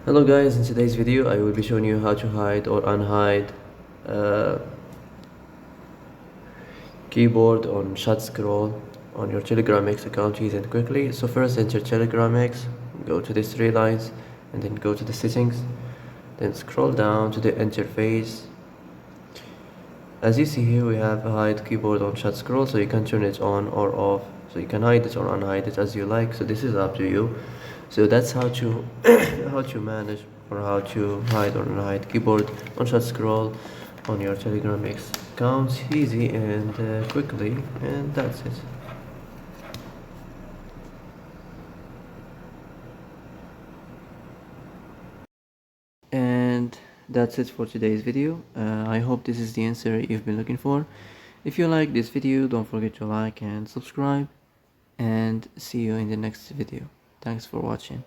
Hello guys, in today's video I will be showing you how to hide or unhide uh, keyboard on shut scroll on your Telegram X account easy and quickly. So first enter Telegram X, go to these three lines and then go to the settings, then scroll down to the interface. As you see here we have a hide keyboard on shut scroll, so you can turn it on or off, so you can hide it or unhide it as you like, so this is up to you. So that's how to how to manage or how to hide or unhide keyboard on shut scroll on your Telegram X account easy and quickly, and that's it. And that's it for today's video. I hope this is the answer you've been looking for. If you like this video, don't forget to like and subscribe, and see you in the next video. Thanks for watching.